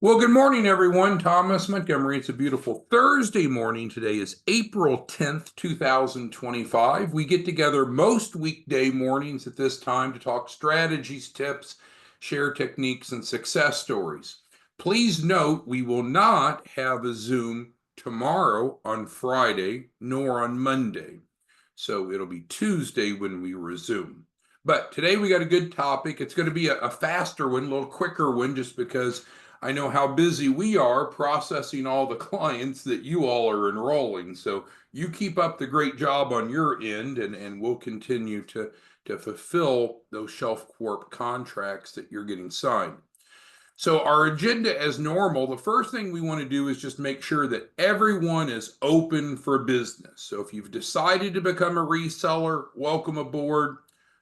Well, good morning, everyone. Thomas Montgomery. It's a beautiful Thursday morning. Today is April 10th, 2025. We get together most weekday mornings at this time to talk strategies, tips, share techniques, and success stories. Please note we will not have a Zoom tomorrow on Friday nor on Monday. So it'll be Tuesday when we resume. But today we got a good topic. It's going to be a faster one, a little quicker one, just because I know how busy we are processing all the clients that you all are enrolling. So you keep up the great job on your end, and we'll continue to fulfill those Shelf Corp contracts that you're getting signed. So our agenda as normal, the first thing we want to do is just make sure that everyone is open for business. So if you've decided to become a reseller, welcome aboard.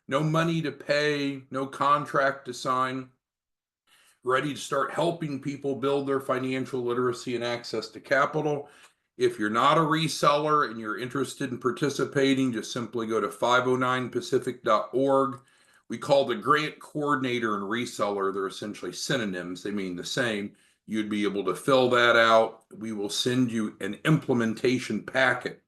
No money to pay, no contract to sign, ready to start helping people build their financial literacy and access to capital. If you're not a reseller and you're interested in participating, just simply go to 509pacific.org. We call the grant coordinator and reseller, they're essentially synonyms, they mean the same. You'd be able to fill that out. We will send you an implementation packet.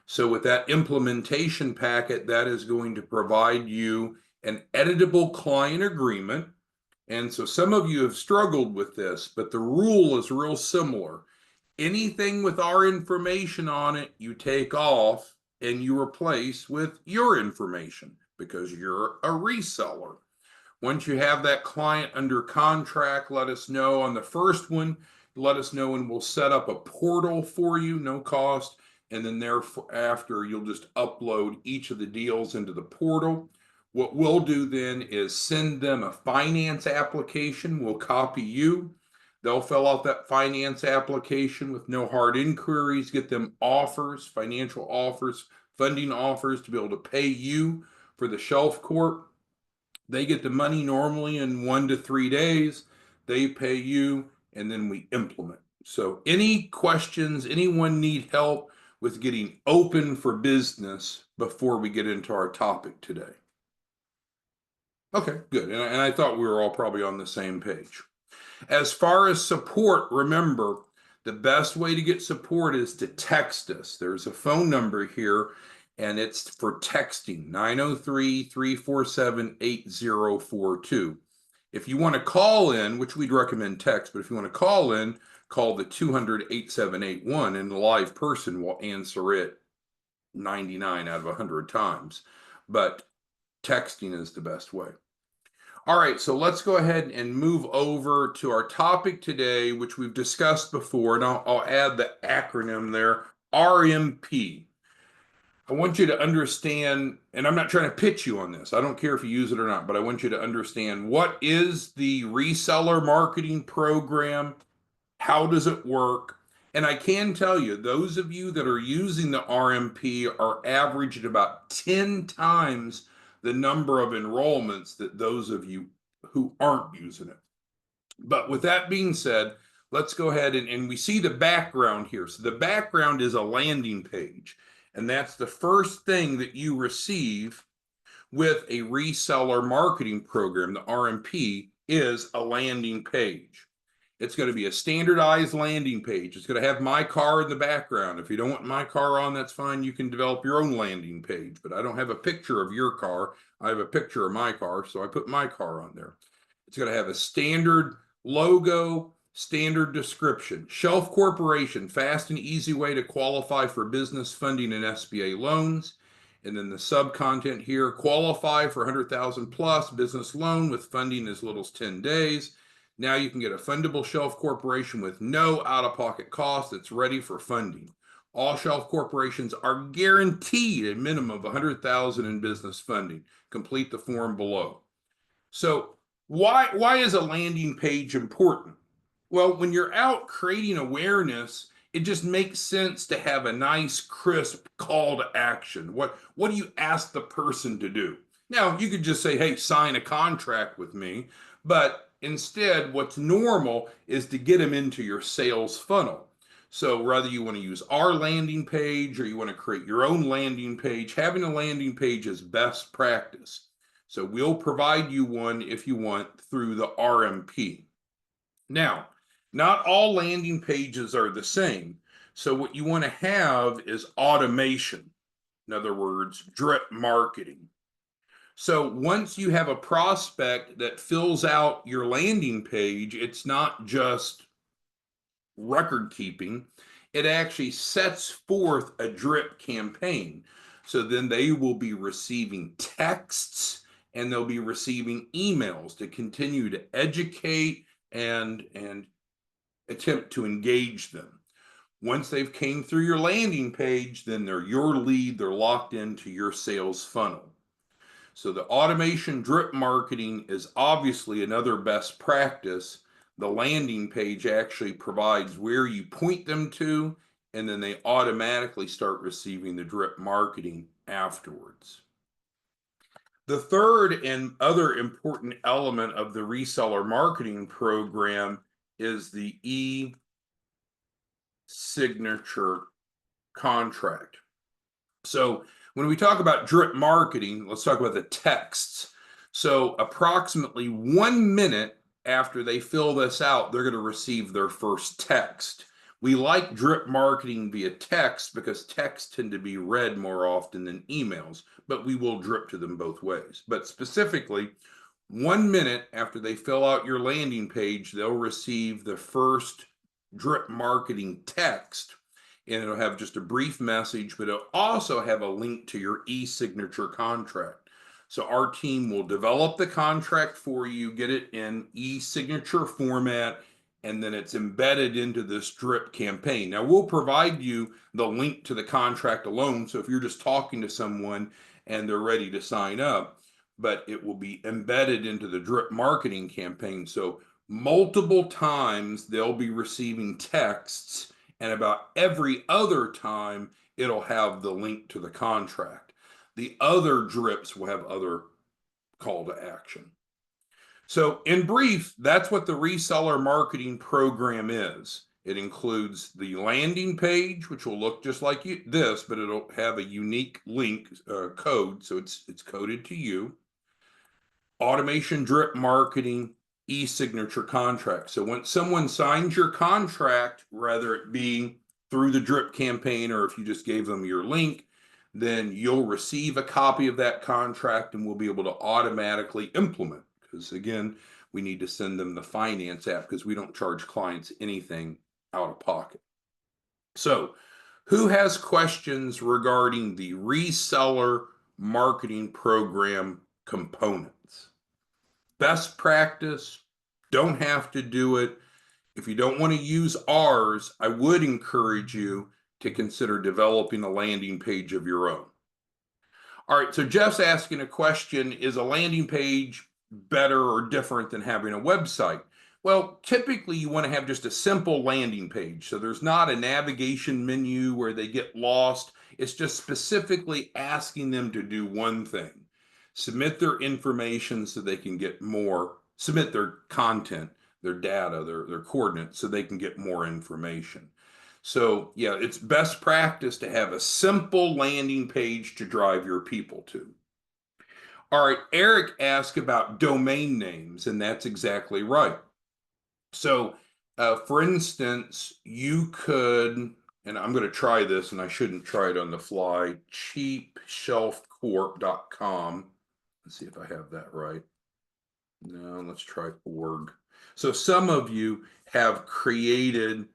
So with that implementation packet, that is going to provide you an editable client agreement. And so some of you have struggled with this, but the rule is real similar. Anything with our information on it, you take off and you replace with your information because you're a reseller. Once you have that client under contract, let us know on the first one. Let us know and we'll set up a portal for you, no cost. And then thereafter, you'll just upload each of the deals into the portal. What we'll do then is send them a finance application. We'll copy you. They'll fill out that finance application with no hard inquiries, get them offers, financial offers, funding offers to be able to pay you for the Shelf Corp. They get the money normally in 1 to 3 days. They pay you, and then we implement. So any questions, anyone need help with getting open for business before we get into our topic today? Okay, good. And I thought we were all probably on the same page. As far as support, remember, the best way to get support is to text us. There's a phone number here, and it's for texting, 903-347-8042. If you want to call in, which we'd recommend text, but if you want to call in, call the 200-8781, and the live person will answer it 99 out of 100 times. But texting is the best way. All right, so let's go ahead and move over to our topic today, which we've discussed before, and I'll add the acronym there, RMP. I want you to understand, and I'm not trying to pitch you on this. I don't care if you use it or not, but I want you to understand what is the reseller marketing program? How does it work? And I can tell you, those of you that are using the RMP are averaged about 10 times the number of enrollments that those of you who aren't using it. But with that being said, let's go ahead and we see the background here. So the background is a landing page, and that's the first thing that you receive with a reseller marketing program. The RMP is a landing page. It's going to be a standardized landing page. It's going to have my car in the background. If you don't want my car on, that's fine. You can develop your own landing page, but I don't have a picture of your car. I have a picture of my car, so I put my car on there. It's going to have a standard logo, standard description. Shelf Corporation, fast and easy way to qualify for business funding and SBA loans. And then the sub-content here, qualify for 100,000 plus business loan with funding as little as 10 days. Now you can get a fundable Shelf Corporation with no out-of-pocket cost that's ready for funding. All Shelf Corporations are guaranteed a minimum of 100,000 in business funding. Complete the form below. So why is a landing page important? Well, when you're out creating awareness, it just makes sense to have a nice, crisp call to action. What do you ask the person to do? Now, you could just say, hey, sign a contract with me, but instead, what's normal is to get them into your sales funnel. So whether you want to use our landing page or you want to create your own landing page, having a landing page is best practice. So we'll provide you one if you want through the RMP. Now, Not all landing pages are the same. So what you want to have is automation. In other words, drip marketing. So once you have a prospect that fills out your landing page, it's not just record keeping, it actually sets forth a drip campaign. So then they will be receiving texts and they'll be receiving emails to continue to educate and attempt to engage them. Once they've came through your landing page, then they're your lead, they're locked into your sales funnel. So the automation drip marketing is obviously another best practice. The landing page actually provides where you point them to, and then they automatically start receiving the drip marketing afterwards. The third and other important element of the reseller marketing program is the e-signature contract. So when we talk about drip marketing, let's talk about the texts. So approximately 1 minute after they fill this out, they're going to receive their first text. We like drip marketing via text because texts tend to be read more often than emails, but we will drip to them both ways. But specifically, 1 minute after they fill out your landing page, they'll receive the first drip marketing text, and it'll have just a brief message, but it'll also have a link to your e-signature contract. So our team will develop the contract for you, get it in e-signature format, and then it's embedded into this drip campaign. Now we'll provide you the link to the contract alone. So if you're just talking to someone and they're ready to sign up, but it will be embedded into the drip marketing campaign. So multiple times they'll be receiving texts, and about every other time it'll have the link to the contract. The other drips will have other call to action. So in brief, that's what the reseller marketing program is. It includes the landing page, which will look just like this, but it'll have a unique link code, so it's coded to you. Automation drip marketing, e-signature contract. So when someone signs your contract, whether it be through the drip campaign or if you just gave them your link, then you'll receive a copy of that contract and we'll be able to automatically implement. Because again, we need to send them the finance app because we don't charge clients anything out of pocket. So who has questions regarding the reseller marketing program components? Best practice, don't have to do it. If you don't want to use ours, I would encourage you to consider developing a landing page of your own. All right, so Jeff's asking a question, is a landing page better or different than having a website? Well, typically you want to have just a simple landing page. So there's not a navigation menu where they get lost. It's just specifically asking them to do one thing. Submit their information so they can get more, submit their content, their data, their coordinates so they can get more information. So yeah, it's best practice to have a simple landing page to drive your people to. All right, Eric asked about domain names, and that's exactly right. So for instance, you could, and I'm going to try this, and I shouldn't try it on the fly, cheapshelfcorp.com. Let's see if I have that right. No, let's try org. So some of you have created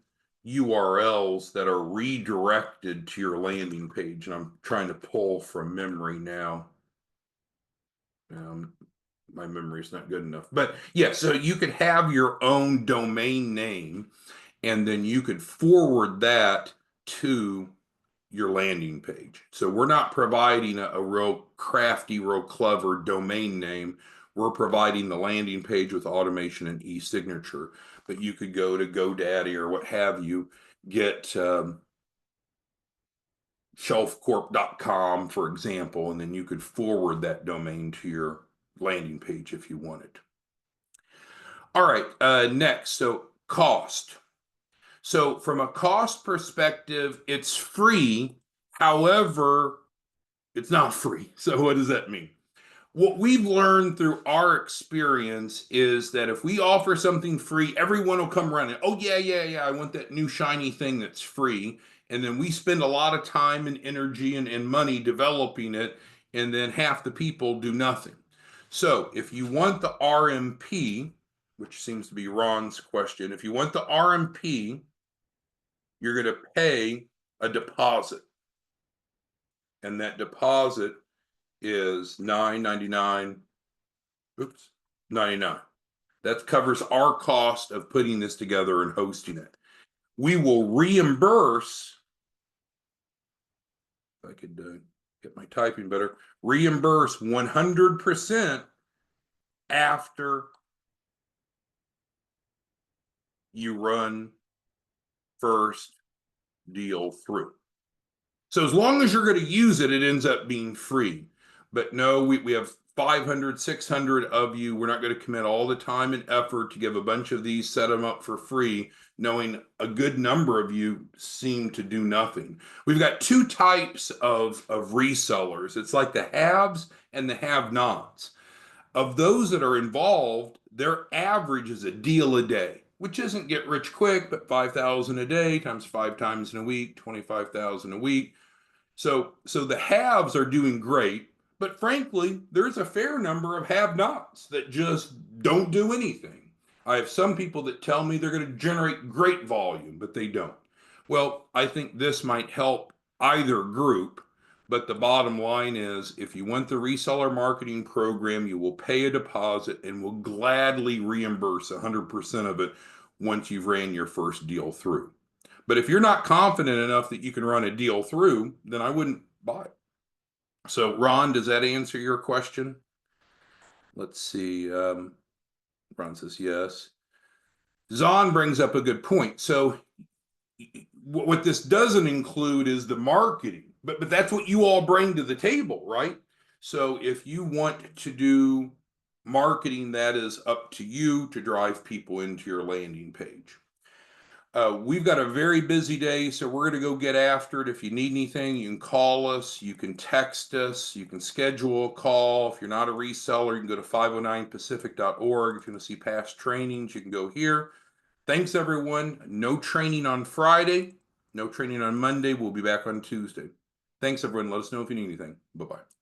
URLs that are redirected to your landing page, and I'm trying to pull from memory now. My memory is not good enough, but yeah, so you could have your own domain name, and then you could forward that to your landing page. So we're not providing a real crafty, real clever domain name. We're providing the landing page with automation and e-signature, but you could go to GoDaddy or what have you, get shelfcorp.com, for example, and then you could forward that domain to your landing page if you wanted. All right, next, so cost. So from a cost perspective, it's free. However, it's not free. So what does that mean? What we've learned through our experience is that if we offer something free, everyone will come running. Oh, yeah, yeah, yeah. I want that new shiny thing that's free. And then we spend a lot of time and energy and money developing it. And then half the people do nothing. So if you want the RMP, which seems to be Ron's question, if you want the RMP, you're going to pay a deposit. And that deposit is $9.99. Oops, 99. That covers our cost of putting this together and hosting it. We will reimburse, if I could get my typing better, reimburse 100% after you run first deal through. So as long as you're going to use it, it ends up being free. But no, we have 500, 600 of you. We're not going to commit all the time and effort to give a bunch of these, set them up for free, knowing a good number of you seem to do nothing. We've got two types of resellers. It's like the haves and the have-nots. Of those that are involved, their average is a deal a day, which isn't get rich quick, but 5,000 a day times 5 times in a week, 25,000 a week. So the haves are doing great, but frankly, there's a fair number of have-nots that just don't do anything. I have some people that tell me they're going to generate great volume, but they don't. Well, I think this might help either group, but the bottom line is if you want the reseller marketing program, you will pay a deposit and will gladly reimburse 100% of it once you've ran your first deal through. But if you're not confident enough that you can run a deal through, then I wouldn't buy it. So, Ron, does that answer your question? Let's see. Ron says yes. Zahn brings up a good point. So, what this doesn't include is the marketing, but that's what you all bring to the table, right? So, if you want to do marketing, that is up to you to drive people into your landing page. We've got a very busy day, so we're going to go get after it. If you need anything, you can call us, you can text us, you can schedule a call. If you're not a reseller, you can go to 509pacific.org. If you want to see past trainings, you can go here. Thanks, everyone. No training on Friday, no training on Monday. We'll be back on Tuesday. Thanks, everyone. Let us know if you need anything. Bye-bye.